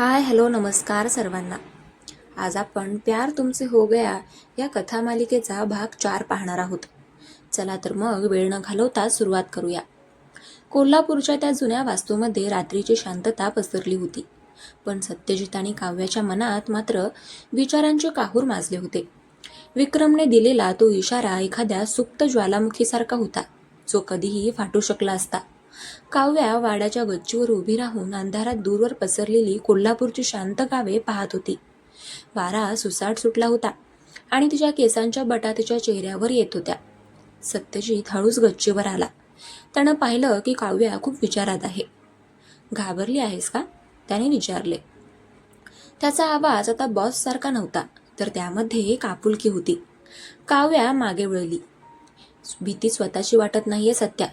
Hi hello नमस्कार सर्वांना. आज आपण प्यार तुमसे हो गया या कथामालिकेचा भाग 4 पाहणार आहोत. चला तर मग वेळ न घालवता सुरुवात करूया. कोल्हापूरच्या त्या जुन्या वास्तूमध्ये रात्रीची शांतता पसरली होती, पण सत्यजित आणि काव्याच्या मनात मात्र विचारांचे काहूर माजले होते. विक्रमने दिलेला तो इशारा एखाद्या सुप्त ज्वालामुखीसारखा होता, जो कधीही फाटू शकला असता. काव्या वाड्याच्या गच्चीवर उभी राहून अंधारात दूरवर पसरलेली कोल्हापूरची शांत गावे पाहत होती. वारा सुसाट सुटला होता आणि तिच्या केसांच्या बटा तिच्या चेहऱ्यावर येत होत्या. सत्यजित हळूच गच्चीवर आला. त्यानं पाहिलं की काव्या खूप विचारात आहे. घाबरली आहेस का? त्याने विचारले. त्याचा आवाज आता बॉस सारखा नव्हता, तर त्यामध्ये एक आपुलकी होती. काव्या मागे वळली. भीती स्वतःची वाटत नाहीये सत्या,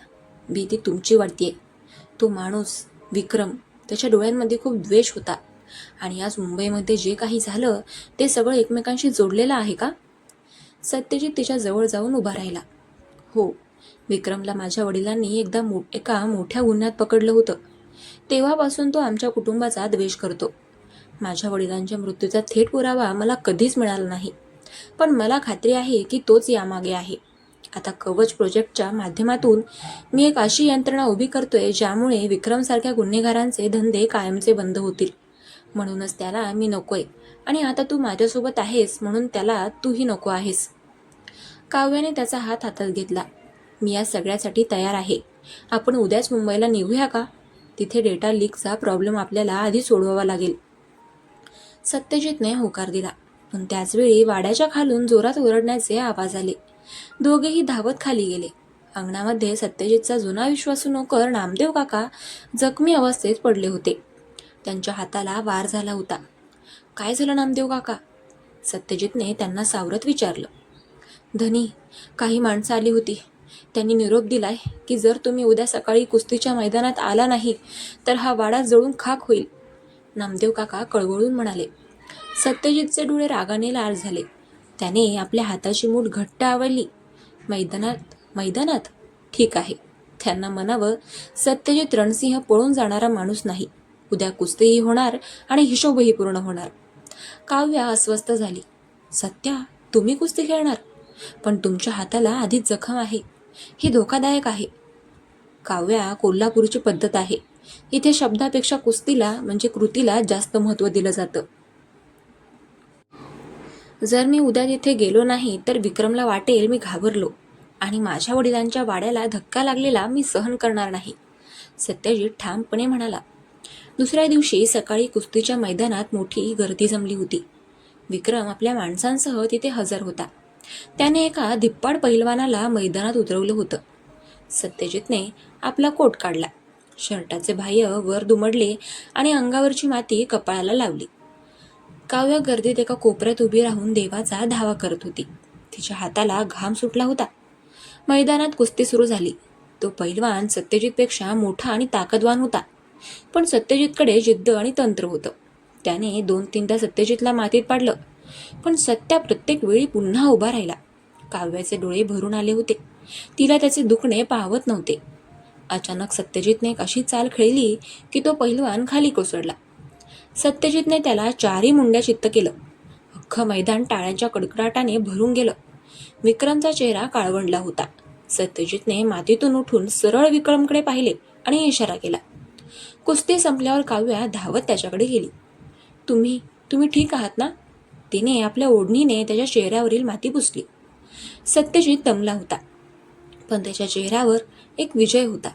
भीती तुमची वाटतेय. तो माणूस विक्रम, त्याच्या डोळ्यांमध्ये खूप द्वेष होता. आणि आज मुंबईमध्ये जे काही झालं ते सगळं एकमेकांशी जोडलेलं आहे का? सत्यजित तिच्या जवळ जाऊन उभा राहिला. हो, विक्रमला माझ्या वडिलांनी एकदा एका मोठ्या गुन्ह्यात पकडलं होतं. तेव्हापासून तो आमच्या कुटुंबाचा द्वेष करतो. माझ्या वडिलांच्या मृत्यूचा थेट पुरावा मला कधीच मिळाला नाही, पण मला खात्री आहे की तोच यामागे आहे. आता कवच प्रोजेक्टच्या माध्यमातून मी एक अशी यंत्रणा उभी करतोय ज्यामुळे विक्रमसारख्या गुन्हेगारांचे धंदे कायमचे बंद होतील. म्हणूनच त्याला मी नकोय, आणि आता तू माझ्यासोबत आहेस म्हणून त्याला तूही नको आहेस. काव्याने त्याचा हात हातात घेतला. मी या सगळ्यासाठी तयार आहे. आपण उद्याच मुंबईला निघूया का? तिथे डेटा लीकचा प्रॉब्लेम आपल्याला आधी सोडवावा लागेल. सत्यजितने होकार दिला, पण त्याचवेळी वाड्याच्या खालून जोरात ओरडण्याचे आवाज आले. दोघेही धावत खाली गेले. अंगणामध्ये सत्यजितचा जुना विश्वासू नोकर नामदेव काका जखमी अवस्थेत पडले होते. त्यांच्या हाताला वार झाला होता. काय झालं नामदेव काका? सत्यजितने त्यांना सावरत विचारलं. धनी, काही माणसं आली होती. त्यांनी निरोप दिलाय की जर तुम्ही उद्या सकाळी कुस्तीच्या मैदानात आला नाही तर हा वाडा जळून खाक होईल, नामदेव काका कळवळून म्हणाले. सत्यजितचे डोळे रागाने लाल झाले. त्याने आपल्या हाताची मूठ घट्ट आवळली. मैदानात? मैदानात? ठीक आहे. त्यांना म्हणावं, सत्यजित रणसिंह पळून जाणारा माणूस नाही. उद्या कुस्तीही होणार आणि हिशोबही पूर्ण होणार. काव्या अस्वस्थ झाली. सत्या, तुम्ही कुस्ती खेळणार? पण तुमच्या हाताला आधीच जखम आहे. हे धोकादायक आहे. काव्या, कोल्हापूरची पद्धत आहे. इथे शब्दापेक्षा कुस्तीला म्हणजे कृतीला जास्त महत्त्व दिलं जातं. जर मी उद्या तिथे गेलो नाही तर विक्रमला वाटेल मी घाबरलो, आणि माझ्या वडिलांच्या वाड्याला धक्का लागलेला मी सहन करणार नाही, सत्यजित ठामपणे म्हणाला. दुसऱ्या दिवशी सकाळी कुस्तीच्या मैदानात मोठी गर्दी जमली होती. विक्रम आपल्या माणसांसह तिथे हजर होता. त्याने एका धिप्पाड पैलवानाला मैदानात उतरवलं होतं. सत्यजितने आपला कोट काढला. शर्टाचे बाह्य वर दुमडले आणि अंगावरची माती कपाळाला लावली. काव्या गर्दीत एका कोपऱ्यात उभी राहून देवाचा धावा करत होती. तिच्या हाताला घाम सुटला होता. मैदानात कुस्ती सुरू झाली. तो पैलवान सत्यजितपेक्षा मोठा आणि ताकदवान होता, पण सत्यजितकडे जिद्द आणि तंत्र होतं. त्याने 2-3दा सत्यजितला मातीत पाडलं, पण सत्या प्रत्येक वेळी पुन्हा उभा राहिला. काव्याचे डोळे भरून आले होते. तिला त्याचे दुखणे पाहवत नव्हते. अचानक सत्यजितने एक अशी चाल खेळली की तो पैलवान खाली कोसळला. सत्यजितने त्याला 4ही मुंड्या चित्त केलं. अख्खं मैदान टाळ्यांच्या कडकडाटाने भरून गेलं. विक्रमचा चेहरा काळवंडला होता. सत्यजितने मातीतून उठून सरळ विक्रमकडे पाहिले आणि इशारा केला. कुस्ती संपल्यावर काव्या धावत त्याच्याकडे गेली. तुम्ही ठीक आहात ना? तिने आपल्या ओढणीने त्याच्या चेहऱ्यावरील माती पुसली. सत्यजित दमला होता, पण त्याच्या चेहऱ्यावर एक विजय होता.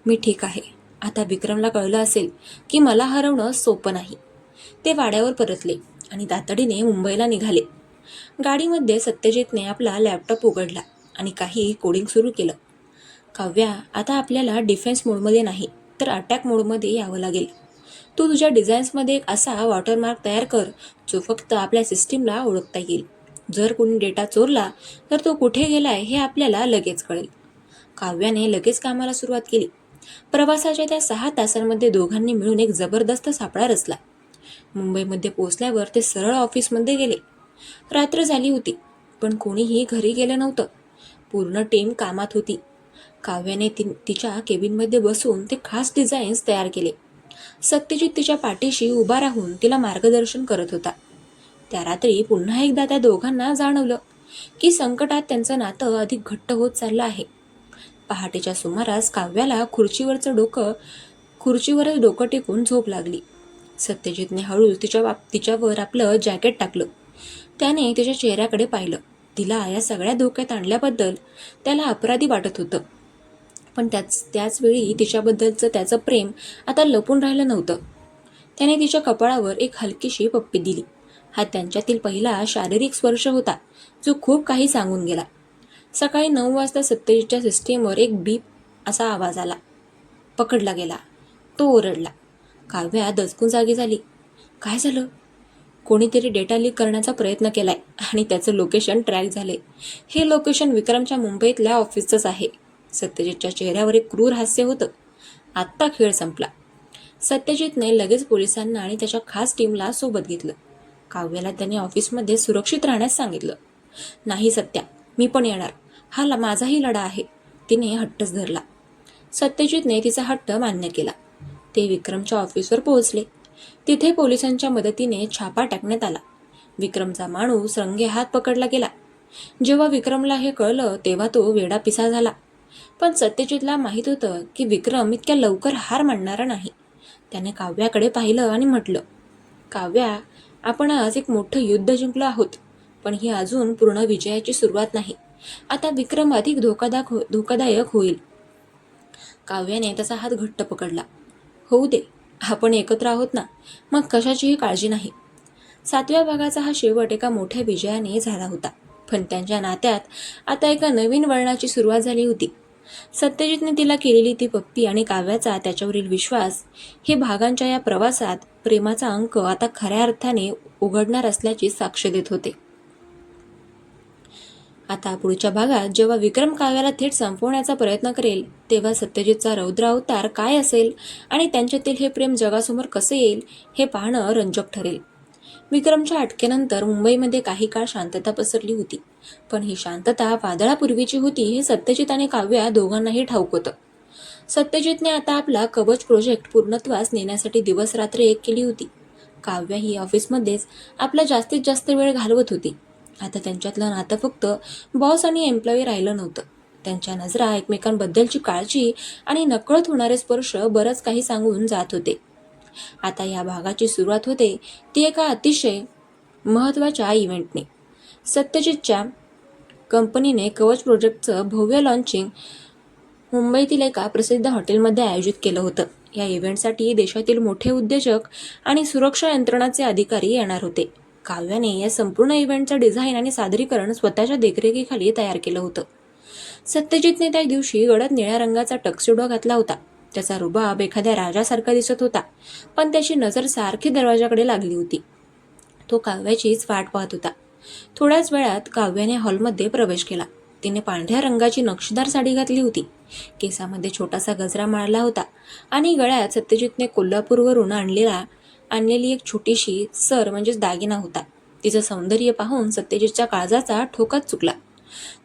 मी ठीक आहे. आता विक्रमला कळलं असेल की मला हरवणं सोपं नाही. ते वाड्यावर परतले आणि तातडीने मुंबईला निघाले. गाडीमध्ये सत्यजितने आपला लॅपटॉप उघडला आणि काही कोडिंग सुरू केलं. काव्या, आता आपल्याला डिफेन्स मोडमध्ये नाही तर अटॅक मोडमध्ये यावं लागेल. तू तुझ्या डिझाईन्समध्ये एक असा वॉटरमार्क तयार कर जो फक्त आपल्या सिस्टीमला ओळखता येईल. जर कोणी डेटा चोरला तर तो कुठे गेलाय हे आपल्याला लगेच कळेल. काव्याने लगेच कामाला सुरुवात केली. प्रवासाच्या त्या 6 तासांमध्ये दोघांनी मिळून एक जबरदस्त सापळा रचला. मुंबईमध्ये पोहोचल्यावर ते सरळ ऑफिसमध्ये गेले. रात्र झाली होती, पण कोणीही घरी गेलं नव्हतं. पूर्ण टीम कामात होती. काव्याने तिच्या केबिनमध्ये बसून ते खास डिझाईन्स तयार केले. सत्यजित तिच्या पाठीशी उभा राहून तिला मार्गदर्शन करत होता. त्या रात्री पुन्हा एकदा त्या दोघांना जाणवलं की संकटात त्यांचं नातं अधिक घट्ट होत चाललं आहे. पहाटेच्या सुमारास काव्याला खुर्चीवरच डोकं टेकून झोप लागली. सत्यजितने हळूच तिच्यावर आपलं जॅकेट टाकलं. त्याने तिच्या चेहऱ्याकडे पाहिलं. तिला या सगळ्या धोक्यात आणल्याबद्दल त्याला अपराधी वाटत होतं. पण त्याच वेळी तिच्याबद्दलचं त्याचं प्रेम आता लपून राहिलं नव्हतं. त्याने तिच्या कपाळावर एक हलकीशी पप्पी दिली. हा त्यांच्यातील पहिला शारीरिक स्पर्श होता जो खूप काही सांगून गेला. सकाळी 9 वाजता सत्यजितच्या सिस्टीमवर एक बीप असा आवाज आला. पकडला गेला. तो ओरडला. काव्या दचकून जागी झाली. काय झालं? कोणीतरी डेटा लीक करण्याचा प्रयत्न केलाय आणि त्याचं लोकेशन ट्रॅक झाले. हे लोकेशन विक्रमच्या मुंबईतल्या ऑफिसचंच आहे. सत्यजितच्या चेहऱ्यावर एक क्रूर हास्य होतं. आत्ता खेळ संपला. सत्यजितने लगेच पोलिसांना आणि त्याच्या खास टीमला सोबत घेतलं. काव्याला त्याने ऑफिसमध्ये सुरक्षित राहण्यास सांगितलं. नाही सत्या, मी पण येणार. हा माझाही लढा आहे. तिने हट्टच धरला. सत्यजितने तिचा हट्ट मान्य केला. ते विक्रमच्या ऑफिसवर पोहोचले. तिथे पोलिसांच्या मदतीने छापा टाकण्यात आला. विक्रमचा माणूस रंगेहात पकडला गेला. जेव्हा विक्रमला हे कळलं तेव्हा तो वेडापिसा झाला. पण सत्यजितला माहीत होतं की विक्रम इतक्या लवकर हार मानणारा नाही. त्याने काव्याकडे पाहिलं आणि म्हटलं, काव्या, आपण आज एक मोठं युद्ध जिंकलो आहोत, पण ही अजून पूर्ण विजयाची सुरुवात नाही. आता विक्रम अधिक धोकादायक होईल. काव्याने त्याचा हात घट्ट पकडला. होऊ दे, आपण एकत्र आहोत ना, मग कशाचीही काळजी नाही. 7व्या भागाचा हा शेवट एका मोठ्या विजयाने झाला होता. पण त्यांच्या नात्यात आता एका नवीन वळणाची सुरुवात झाली होती. सत्यजितने तिला केलेली ती पप्पी आणि काव्याचा त्याच्यावरील विश्वास हे भागांच्या या प्रवासात प्रेमाचा अंक आता खऱ्या अर्थाने उघडणार असल्याची साक्ष देत होते. आता पुढच्या भागात जेव्हा विक्रम काव्याला थेट संपवण्याचा प्रयत्न करेल तेव्हा सत्यजितचा रौद्र अवतार काय असेल आणि त्यांच्यातील हे प्रेम जगासमोर कसे येईल हे पाहणं रंजक ठरेल. विक्रमच्या अटकेनंतर मुंबईमध्ये काही काळ शांतता पसरली होती. पण ही शांतता वादळापूर्वीची होती हे सत्यजित आणि काव्या दोघांनाही ठाऊक होतं. सत्यजितने आता आपला कवच प्रोजेक्ट पूर्णत्वास नेण्यासाठी दिवसरात्र एक केली होती. काव्या ही ऑफिसमध्येच आपला जास्तीत जास्त वेळ घालवत होती. आता त्यांच्यातलं नातं फक्त बॉस आणि एम्प्लॉई राहिलं नव्हतं. त्यांच्या नजरा, एकमेकांबद्दलची काळजी आणि नकळत होणारे स्पर्श बरंच काही सांगून जात होते. आता या भागाची सुरुवात होते ती एका अतिशय महत्त्वाच्या इव्हेंटने. सत्यजितच्या कंपनीने कवच प्रोजेक्टचं भव्य लॉन्चिंग मुंबईतील एका प्रसिद्ध हॉटेलमध्ये आयोजित केलं होतं. या इव्हेंटसाठी देशातील मोठे उद्योजक आणि सुरक्षा यंत्रणाचे अधिकारी येणार होते. काव्याने या संपूर्ण इव्हेंटचं डिझाईन आणि सादरीकरण स्वतःच्या देखरेखीखाली तयार केलं होतं. सत्यजितने त्या दिवशी गडद निळ्या रंगाचा टक्सिडो घातला होता. त्याचा रुबाब एखाद्या राजासारखा दिसत होता, पण त्याची नजर सारखी दरवाजाकडे लागली होती. तो काव्याचीच वाट पाहत होता. थोड्याच वेळात काव्याने हॉलमध्ये प्रवेश केला. तिने पांढऱ्या रंगाची नक्षीदार साडी घातली होती. केसामध्ये छोटासा गजरा मारला होता आणि गळ्यात सत्यजितने कोल्हापूरवरून आणलेली एक छोटीशी सर म्हणजेच दागिना होता. तिचं सौंदर्य पाहून सत्यजितच्या काळजाचा ठोकाच चुकला.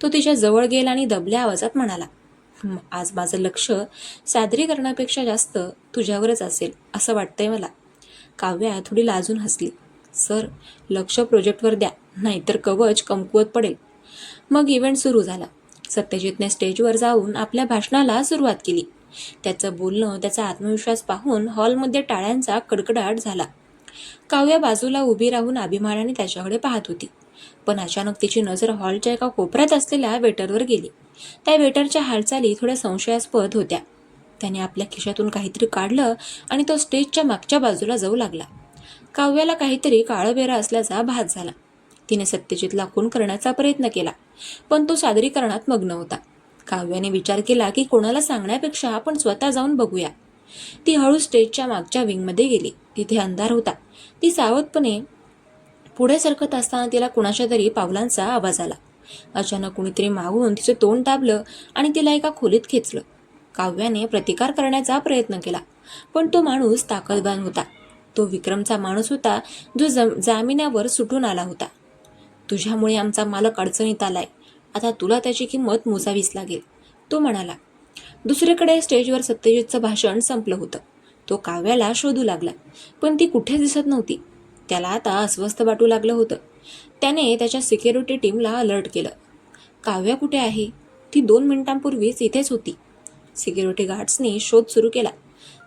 तो तिच्या जवळ गेला आणि दबल्या आवाजात म्हणाला, आज माझं लक्ष सादरीकरणापेक्षा जास्त तुझ्यावरच असेल असं वाटतंय मला. काव्या थोडी लाजून हसली. सर, लक्ष प्रोजेक्टवर द्या, नाहीतर कवच कमकुवत पडेल. मग इव्हेंट सुरू झाला. सत्यजितने स्टेजवर जाऊन आपल्या भाषणाला सुरुवात केली. त्याचं बोलणं, त्याचा आत्मविश्वास पाहून हॉलमध्ये टाळ्यांचा कडकडाट झाला. काव्या बाजूला उभी राहून अभिमानाने त्याच्याकडे पाहत होती. पण अचानक तिची नजर हॉलच्या एका कोपऱ्यात असलेल्या वेटरवर गेली. त्या वेटरच्या हालचाली थोड्या संशयास्पद होत्या. त्याने आपल्या खिशातून काहीतरी काढलं आणि तो स्टेजच्या मागच्या बाजूला जाऊ लागला. काव्याला काहीतरी काळबेरा असल्याचा भास झाला. तिने सत्यजितला खून करण्याचा प्रयत्न केला, पण तो सादरीकरणात मग्न होता. काव्याने विचार केला की कोणाला सांगण्यापेक्षा आपण स्वतः जाऊन बघूया. ती हळू स्टेजच्या मागच्या विंगमध्ये गेली. तिथे अंधार होता. ती सावधपणे पुढे सरकत असताना तिला कुणाच्या तरी पावलांचा आवाज आला. अचानक कुणीतरी मागून तिचं तोंड दाबलं आणि तिला एका खोलीत खेचलं. काव्याने प्रतिकार करण्याचा प्रयत्न केला, पण तो माणूस ताकदवान होता. तो विक्रमचा माणूस होता जो जामिनावर सुटून आला होता. तुझ्यामुळे आमचा मालक अडचणीत आलाय. आता तुला त्याची किंमत मोजावीच लागेल, तो म्हणाला. दुसरीकडे स्टेजवर सत्यजितचं भाषण संपलं होतं. तो काव्याला शोधू लागला, पण ती कुठेच दिसत नव्हती. त्याला आता अस्वस्थ वाटू लागलं होतं. त्याने त्याच्या सिक्युरिटी टीमला अलर्ट केलं. काव्या कुठे आहे? ती 2 मिनिटांपूर्वीच इथेच होती. सिक्युरिटी गार्ड्सनी शोध सुरू केला.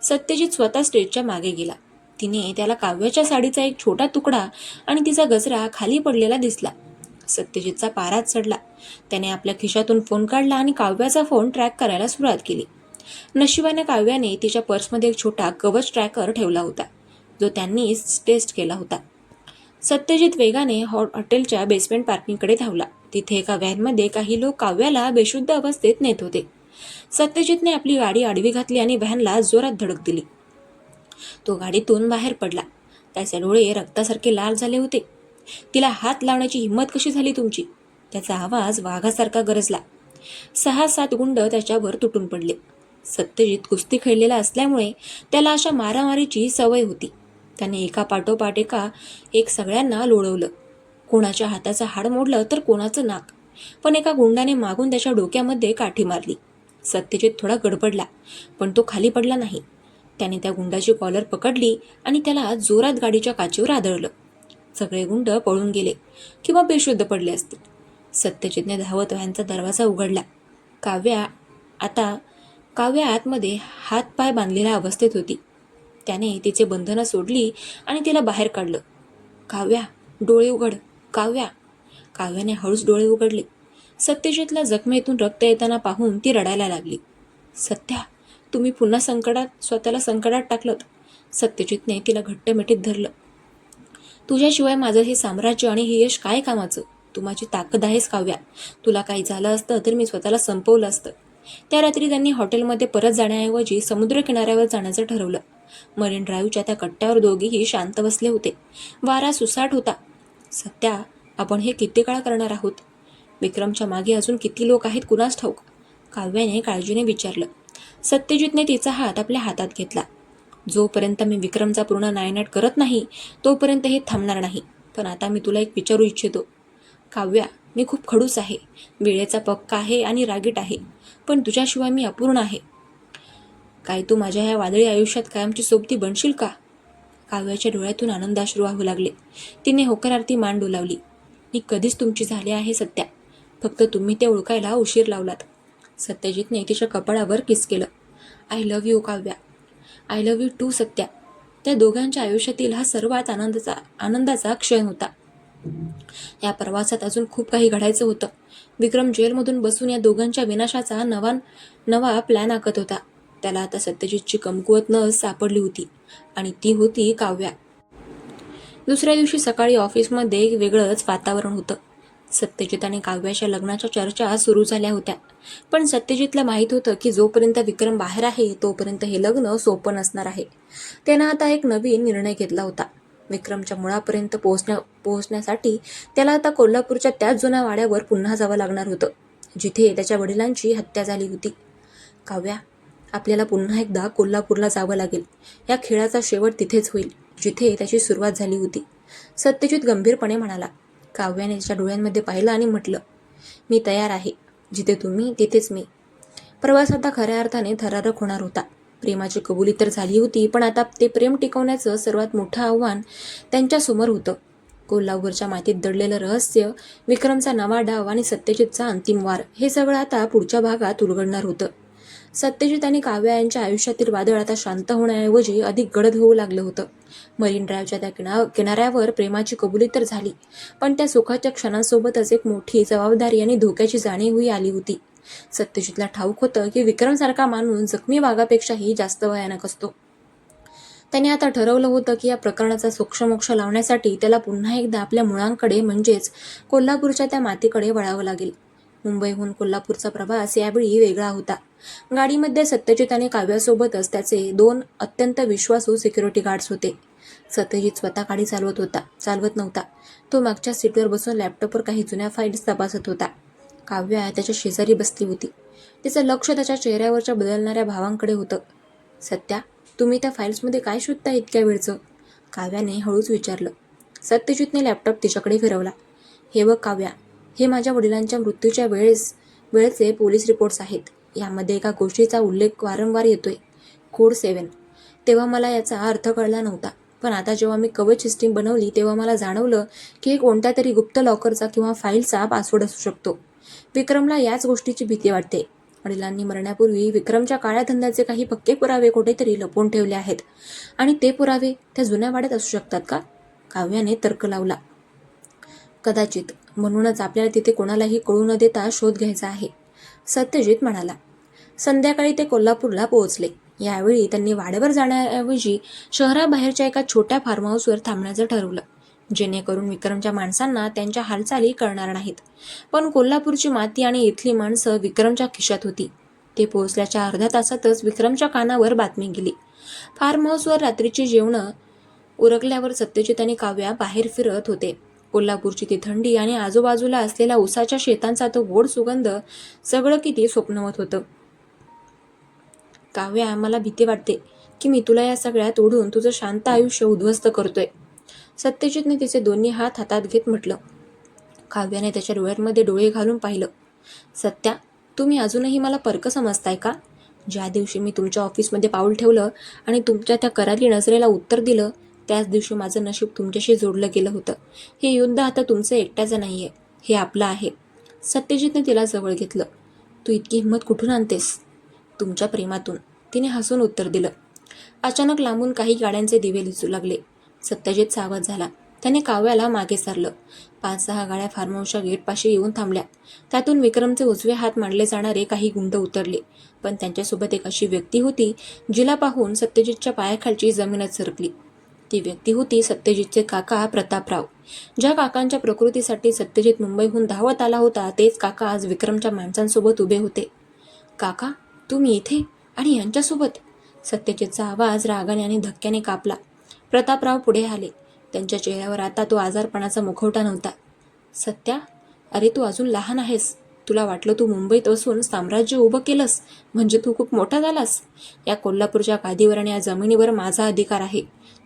सत्यजित स्वतः स्टेजच्या मागे गेला. तिने त्याला काव्याच्या साडीचा एक छोटा तुकडा आणि तिचा गजरा खाली पडलेला दिसला. सत्यजितचा पाराच चढला. त्याने आपल्या खिशातून फोन काढला आणि काव्याचा फोन ट्रॅक करायला सुरुवात केली. नशिबाने काव्याने तिच्या पर्समध्ये एक छोटा कवच ट्रॅकर ठेवला होता, जो त्यांनी टेस्ट केला होता. सत्यजित वेगाने हॉटेलच्या बेसमेंट पार्किंगकडे धावला. तिथे एका व्हॅनमध्ये काही लोक काव्याला बेशुद्ध अवस्थेत नेत होते. सत्यजितने आपली गाडी आडवी घातली आणि व्हॅनला जोरात धडक दिली. तो गाडीतून बाहेर पडला. त्याचे डोळे रक्तासारखे लाल झाले होते. तिला हात लावण्याची हिंमत कशी झाली तुमची? त्याचा आवाज वाघासारखा गरजला. 6-7 गुंड त्याच्यावर तुटून पडले. सत्यजित कुस्ती खेळलेला असल्यामुळे त्याला अशा मारामारीची सवय होती. त्याने एका पाठोपाठ एक सगळ्यांना लोळवलं. कोणाच्या हाताचं हाड मोडलं तर कोणाचं नाक. पण एका गुंडाने मागून त्याच्या डोक्यामध्ये काठी मारली. सत्यजित थोडा गडबडला, पण तो खाली पडला नाही. त्याने त्या गुंडाची कॉलर पकडली आणि त्याला जोरात गाडीच्या काचेवर आदळलं. सगळे गुंड पळून गेले किंवा बेशुद्ध पडले असतील. सत्यजितने धावत व्हॅनचा दरवाजा उघडला. काव्या आतमध्ये हातपाय बांधलेल्या अवस्थेत होती. त्याने तिचे बंधनं सोडली आणि तिला बाहेर काढलं. काव्या, डोळे उघड. काव्या. काव्याने हळूच डोळे उघडले. सत्यजितला जखमेतून रक्त येताना पाहून ती रडायला लागली. सत्या, तुम्ही पुन्हा स्वतःला संकटात टाकलं. सत्यजितने तिला घट्ट मिठीत धरलं. तुझ्याशिवाय माझं हे साम्राज्य आणि हे यश काय कामाचं? तू माझी ताकद आहेस काव्या. तुला काही झालं असतं तर मी स्वतःला संपवलं असतं. त्या रात्री त्यांनी हॉटेलमध्ये परत जाण्याऐवजी समुद्र किनाऱ्यावर जाण्याचं ठरवलं. मरीन ड्राईव्हच्या त्या कट्ट्यावर दोघेही शांत बसले होते. वारा सुसाट होता. सत्या, आपण हे किती काळ करणार आहोत? विक्रमच्या मागे अजून किती लोक आहेत कुणास ठाऊक? काव्याने काळजीने विचारलं. सत्यजितने तिचा हात आपल्या हातात घेतला. जोपर्यंत मी विक्रमचा पूर्ण नायनाट करत नाही तोपर्यंत हे थांबणार नाही. पण आता मी तुला एक विचारू इच्छितो. काव्या, मी खूप खडूस आहे, वेळेचा पक्का आहे आणि रागीट आहे, पण तुझ्याशिवाय मी अपूर्ण आहे. काय तू माझ्या या वादळी आयुष्यात कायमची सोबती बनशील का? काव्याच्या डोळ्यातून आनंदाश्रू वाहू लागले. तिने होकारार्थी मान डोलावली. मी कधीच तुमची झाले आहे सत्या. फक्त तुम्ही ते ओळखायला उशीर लावलात. सत्यजितने तिच्या कपाळावर किस केलं. I love you Kavya. I love you too Satya. त्या दोघांच्या आयुष्यातील हा सर्वात आनंदाचा क्षण होता. या प्रवासात अजून खूप काही घडायचं होतं. विक्रम जेलमधून बसून या दोघांच्या विनाशाचा नवा प्लॅन आखत होता. त्याला आता सत्यजितची कमकुवत नस सापडली होती आणि ती होती काव्या. दुसऱ्या दिवशी सकाळी ऑफिसमध्ये एक वेगळंच वातावरण होतं. सत्यजित आणि काव्याच्या लग्नाच्या चर्चा सुरू झाल्या होत्या. पण सत्यजितला माहीत होतं की जोपर्यंत विक्रम बाहेर आहे तोपर्यंत हे लग्न सोपं नसणार आहे. त्यानं आता एक नवीन निर्णय घेतला होता. विक्रमच्या मुळापर्यंत पोहोचण्यासाठी त्याला आता कोल्हापूरच्या त्याच जुन्या वाड्यावर पुन्हा जावं लागणार होतं, जिथे त्याच्या वडिलांची हत्या झाली होती. काव्या, आपल्याला पुन्हा एकदा कोल्हापूरला जावं लागेल. या खेळाचा शेवट तिथेच होईल जिथे त्याची सुरुवात झाली होती, सत्यजित गंभीरपणे म्हणाला. काव्याने त्याच्या डोळ्यांमध्ये पाहिलं आणि म्हटलं, मी तयार आहे. जिथे तुम्ही तिथेच मी. प्रवास आता खऱ्या अर्थाने थरारक होणार होता. प्रेमाची कबुली तर झाली होती, पण आता ते प्रेम टिकवण्याचं सर्वात मोठं आव्हान त्यांच्यासमोर होतं. कोल्हापूरच्या मातीत दडलेलं रहस्य, विक्रमचा नवा डाव आणि सत्यजितचा अंतिम वार, हे सगळं आता पुढच्या भागात उलगडणार होतं. सत्यजित आणि काव्या यांच्या आयुष्यातील वादळ आता शांत होण्याऐवजी अधिक गडद होऊ लागलं होतं. मरीन ड्राईव्हच्या त्या किनाऱ्यावर प्रेमाची कबुली तर झाली, पण त्या सुखाच्या क्षणांसोबतच एक मोठी जबाबदारी आणि धोक्याची जाणीवही आली होती. सत्यजितला ठाऊक होतं की विक्रमसारखा माणूस जखमी वाघापेक्षाही जास्त भयानक असतो. त्याने आता ठरवलं होतं की या प्रकरणाचा सोक्षमोक्ष लावण्यासाठी त्याला पुन्हा एकदा आपल्या मुळांकडे म्हणजेच कोल्हापूरच्या त्या मातीकडे वळावं लागेल. मुंबईहून कोल्हापूरचा प्रवास यावेळी वेगळा होता. गाडीमध्ये सत्यजित आणि काव्यासोबतच त्याचे 2 अत्यंत विश्वासू सिक्युरिटी गार्ड्स होते. सत्यजित स्वतः गाडी चालवत नव्हता. तो मागच्या सीटवर बसून लॅपटॉपवर काही जुन्या फाईल्स तपासत होता. काव्या त्याच्या शेजारी बसली होती. तिचं लक्ष त्याच्या चेहऱ्यावरच्या बदलणाऱ्या भावांकडे होतं. सत्या, तुम्ही त्या फाईल्समध्ये काय शोधता इतक्या वेळचं? काव्याने हळूच विचारलं. सत्यजितने लॅपटॉप तिच्याकडे फिरवला. हे बघ काव्या, हे माझ्या वडिलांच्या मृत्यूच्या वेळेचे पोलीस रिपोर्ट्स आहेत. यामध्ये एका गोष्टीचा उल्लेख वारंवार येतोय, कोड 7. तेव्हा मला याचा अर्थ कळला नव्हता, पण आता जेव्हा मी कवच सिस्टीम बनवली तेव्हा मला जाणवलं की हे कोणत्या तरी गुप्त लॉकरचा किंवा फाईलचा पासवर्ड असू शकतो. विक्रमला याच गोष्टीची भीती वाटते. वडिलांनी मरण्यापूर्वी विक्रमच्या काळ्या धंद्याचे काही पक्के पुरावे कुठेतरी लपवून ठेवले आहेत आणि ते पुरावे त्या जुन्या वाड्यात असू शकतात का? काव्याने तर्क लावला. कदाचित, म्हणूनच आपल्याला तिथे कोणालाही कळू न देता शोध घ्यायचा आहे, सत्यजित म्हणाला. संध्याकाळी ते कोल्हापूरला पोहोचले. यावेळी त्यांनी वाड्यावर जाण्याऐवजी शहराबाहेरच्या एका छोट्या फार्म हाऊसवर थांबण्याचं ठरवलं, जेणेकरून विक्रमच्या माणसांना त्यांच्या हालचाली कळणार नाहीत. पण कोल्हापूरची माती आणि इथली माणसं विक्रमच्या खिशात होती. ते पोहोचल्याच्या अर्ध्या तासातच विक्रमच्या कानावर बातमी गेली. फार्म हाऊसवर रात्रीची जेवणं उरकल्यावर सत्यजित आणि काव्या बाहेर फिरत होते. कोल्हापूरची ती थंडी आणि आजूबाजूला असलेल्या उसाच्या शेतांचा तो गोड सुगंध, सगळं किती स्वप्नवत होतं. काव्या, मला भीती वाटते की मी तुला या सगळ्यात ओढून तुझं शांत आयुष्य उद्ध्वस्त करतोय, सत्यजितने तिचे दोन्ही हात हातात घेत म्हटलं. काव्याने त्याच्या डोळ्यांमध्ये डोळे घालून पाहिलं. सत्या, तुम्ही अजूनही मला परक समजताय का? ज्या दिवशी मी तुमच्या ऑफिसमध्ये पाऊल ठेवलं आणि तुमच्या त्या करारी नजरेला उत्तर दिलं, त्याच दिवशी माझं नशीब तुमच्याशी जोडलं गेलं होतं. हे युद्ध आता तुमचं एकट्याचं नाहीये, हे आपलं आहे. सत्यजितने तिला जवळ घेतलं. तू इतकी हिंमत कुठून आणतेस? तुमच्या प्रेमातून, तिने हसून उत्तर दिलं. अचानक लांबून काही गाड्यांचे दिवे दिसू लागले. सत्यजित सावध झाला. त्याने काव्याला मागे सारलं. 5-6 गाड्या फार्म हाऊसच्या गेटपाशी येऊन थांबल्या. त्यातून विक्रमचे उजवे हात मानले जाणारे काही गुंड उतरले, पण त्यांच्यासोबत एक अशी व्यक्ती होती जिला पाहून सत्यजितच्या पायाखालची जमीनच सरकली. ती व्यक्ती होती सत्यजितचे काका प्रतापराव. ज्या काकांच्या प्रकृतीसाठी सत्यजित मुंबईहून धावत आला होता, तेच काका आज विक्रमच्या माणसांसोबत उभे होते. काका, तुम्ही इथे आणि यांच्यासोबत? सत्यजितचा आवाज रागाने आणि धक्क्याने कापला. प्रतापराव पुढे आले. त्यांच्या चेहऱ्यावर आता तो आजारपणाचा मुखवटा नव्हता. सत्या, अरे तू अजून लहान आहेस. तुला वाटलं तू मुंबईत असून साम्राज्य उभं केलंस म्हणजे तू खूप मोठा झालास. या कोल्हापूरच्या गादीवर आणि या जमिनीवर माझा अधिकार आहे.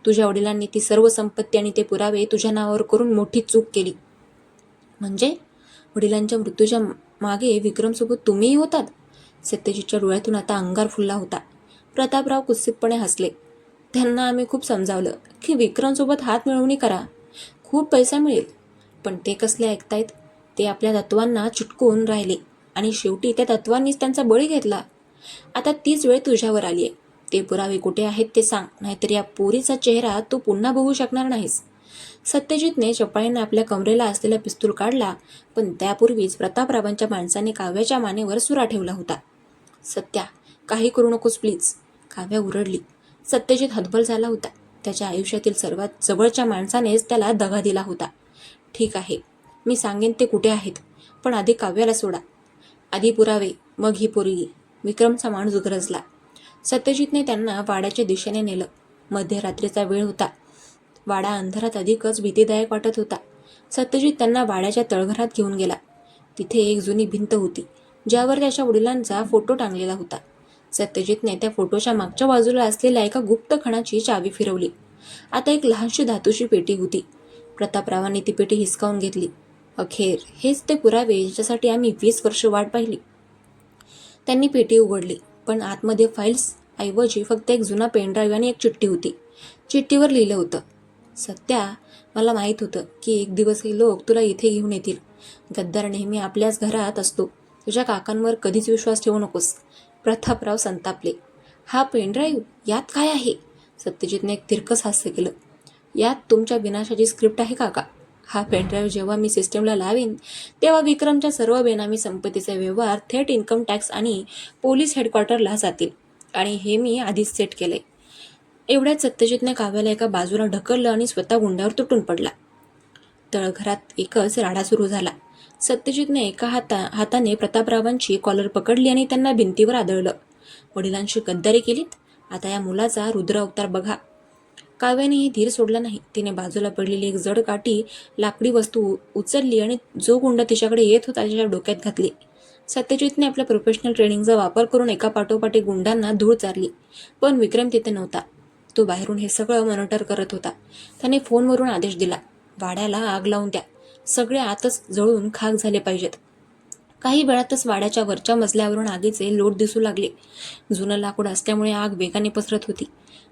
तुझ्या वडिलांनी ती सर्व संपत्ती आणि ते पुरावे तुझ्या नावावर करून मोठी चूक केली. म्हणजे वडिलांच्या मृत्यूच्या मागे विक्रमसोबत तुम्हीही होतात? सत्यजितच्या डोळ्यातून आता अंगार फुलला होता. प्रतापराव कुत्सितपणे हसले. त्यांना आम्ही खूप समजावलं की विक्रमसोबत हात मिळवणी करा, खूप पैसा मिळेल, पण ते कसले ऐकतायत? ते आपल्या तत्वांना चिटकून राहिले आणि शेवटी त्या तत्वांनीच त्यांचा बळी घेतला. आता तीच वेळ तुझ्यावर आली आहे. ते पुरावे कुठे आहेत ते सांग, नाहीतर या पोरीचा चेहरा तू पुन्हा बघू शकणार नाहीस. सत्यजितने चपळाईने आपल्या कमरेला असलेला पिस्तूल काढला, पण त्यापूर्वीच प्रतापरावांच्या माणसाने काव्याच्या मानेवर सुरा ठेवला होता. सत्या, काही करू नकोस प्लीज, काव्या उरडली. सत्यजित हतबल झाला होता. त्याच्या आयुष्यातील सर्वात जवळच्या माणसानेच त्याला दगा दिला होता. ठीक आहे, मी सांगेन ते कुठे आहेत, पण आधी काव्याला सोडा. आधी पुरावे, मग ही पोरगी, विक्रमचा माणूस गरजला. सत्यजितने त्यांना वाड्याच्या दिशेने नेलं. मध्यरात्रीचा वेळ होता. वाडा अंधारात अधिकच भीतीदायक वाटत होता. सत्यजित त्यांना वाड्याच्या तळघरात घेऊन गेला. तिथे एक जुनी भिंत होती, ज्यावर त्याच्या वडिलांचा फोटो टांगलेला होता. सत्यजितने त्या फोटोच्या मागच्या बाजूला असलेल्या एका गुप्त खणाची चावी फिरवली. आता एक लहानशी धातूची पेटी होती. प्रतापरावांनी ती पेटी हिसकावून घेतली. अखेर हेच ते पुरावे ज्याच्यासाठी आम्ही 20 वर्ष वाट पाहिली. त्यांनी पेटी उघडली, पण आतमध्ये फाईल्स ऐवजी फक्त एक जुना पेनड्राईव्ह आणि एक चिठ्ठी होती. चिठ्ठीवर लिहिलं होतं, सत्या, मला माहीत होतं की एक दिवस हे लोक तुला इथे घेऊन येतील. गद्दार नेहमी आपल्याच घरात असतो. तुझ्या काकांवर कधीच विश्वास ठेवू नकोस. प्रतापराव संतापले. हा पेनड्राईव्ह, यात काय आहे? सत्यजितने एक तिरकस हास्य केलं. यात तुमच्या विनाशाची स्क्रिप्ट आहे काका. हा पेनड्राईव्ह जेव्हा मी सिस्टमला लावीन, तेव्हा विक्रमच्या सर्व बेनामी संपत्तीचे व्यवहार थेट इन्कम टॅक्स आणि पोलीस हेडक्वार्टरला जातील, आणि हे मी आधीच सेट केलंय. एवढ्यात सत्यजितने काव्याला एका बाजूला ढकललं आणि स्वतः गुंड्यावर तुटून पडला. तळघरात एकच राडा सुरू झाला. सत्यजितने एका हाताने प्रतापरावांची कॉलर पकडली आणि त्यांना भिंतीवर आदळलं. वडिलांशी गद्दारी केलीत, आता या मुलाचा रुद्र अवतार बघा. काव्यानेही धीर सोडला नाही. तिने बाजूला पडलेली एक जड काठी लाकडी वस्तू उचलली आणि जो गुंड तिच्याकडे येत होता त्याच्या डोक्यात घातली. सत्यजितने आपल्या प्रोफेशनल ट्रेनिंगचा वापर करून एका पाठोपाठ एक गुंडांना धूळ चारली, पण विक्रम तिथे नव्हता. तो बाहेरून हे सगळं मॉनिटर करत होता. त्याने फोनवरून आदेश दिला, वाड्याला आग लावून द्या, सगळे आतच जळून खाक झाले पाहिजेत. काही वेळातच वाड्याच्या वरच्या मजल्यावरून आगीचे लोट दिसू लागले. जुनं लाकूड असल्यामुळे आग वेगाने पसरत होती.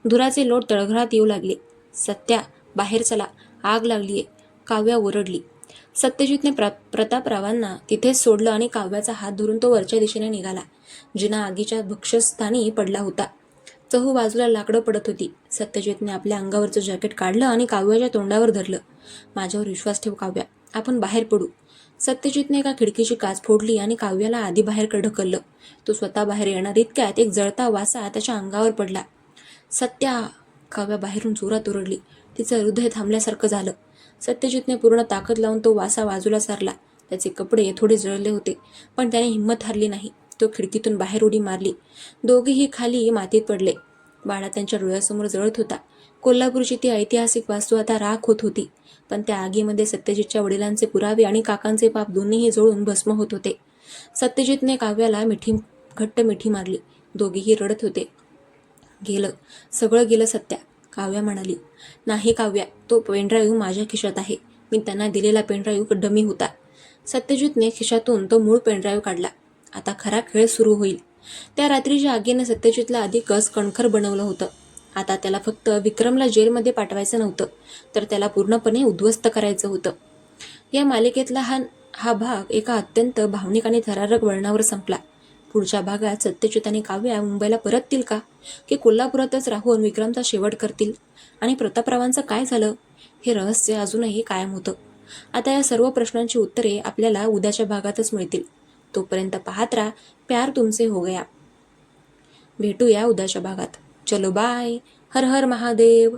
धुराचे लोट तळघरात येऊ लागले. सत्या, बाहेर चला, आग लागलीये, काव्या ओरडली. सत्यजितने प्रतापरावांना तिथेच सोडलं आणि काव्याचा हात धरून तो वरच्या दिशेने निघाला. जिना आगीच्या भक्षस्थानी पडला होता. चहू बाजूला लाकडं पडत होती. सत्यजितने आपल्या अंगावरचं जॅकेट काढलं आणि काव्याच्या तोंडावर धरलं. माझ्यावर विश्वास ठेव काव्या, आपण बाहेर पडू. सत्यजितने एका खिडकीची काच फोडली आणि काव्याला आधी बाहेर ढकललं. तो स्वतः बाहेर येणार इतक्यात एक जळता वासा त्याच्या अंगावर पडला. सत्या, काव्या बाहेरून जोरात ओरडली. तिचं हृदय थांबल्यासारखं झालं. सत्यजितने पूर्ण ताकद लावून तो वासा बाजूला सारला. त्याचे कपडे थोडे जळले होते, पण त्याने हिंमत हारली नाही. तो खिडकीतून बाहेर उडी मारली. दोघेही खाली मातीत पडले. वाडा त्यांच्या डोळ्यासमोर जळत होता. कोल्हापूरची ती ऐतिहासिक वास्तू आता राख होत होती. पण त्या आगीमध्ये सत्यजितच्या वडिलांचे पुरावे आणि काकांचे पाप दोन्हीही जळून भस्म होत होते. सत्यजितने काव्याला घट्ट मिठी मारली. दोघेही रडत होते. गेलं, सगळं गेलं सत्या, काव्या म्हणाली. नाही काव्या, तो पेनड्राईव्ह माझ्या खिशात आहे. मी त्यांना दिलेला पेनड्राईव्ह डमी होता. सत्यजितने खिशातून तो मूळ पेनड्राईव्ह काढला. आता खरा खेळ सुरू होईल. त्या रात्रीच्या आगीने सत्यजितला अधिकच कणखर बनवलं होतं. आता त्याला फक्त विक्रमला जेलमध्ये पाठवायचं नव्हतं, तर त्याला पूर्णपणे उद्ध्वस्त करायचं होतं. या मालिकेतला हा भाग एका अत्यंत भावनिक आणि थरारक वळणावर संपला. पुढच्या भागात सत्यजित आणि काव्या मुंबईला परततील का, की कोल्हापुरातच राहून विक्रमचा शेवट करतील? आणि प्रतापरावांचं काय झालं, हे रहस्य अजूनही कायम होतं. आता या सर्व प्रश्नांची उत्तरे आपल्याला उद्याच्या भागातच मिळतील. तोपर्यंत पाहत राहा प्यार तुमसे हो गया. भेटूया उद्याच्या भागात. चलो बाय. हर हर महादेव.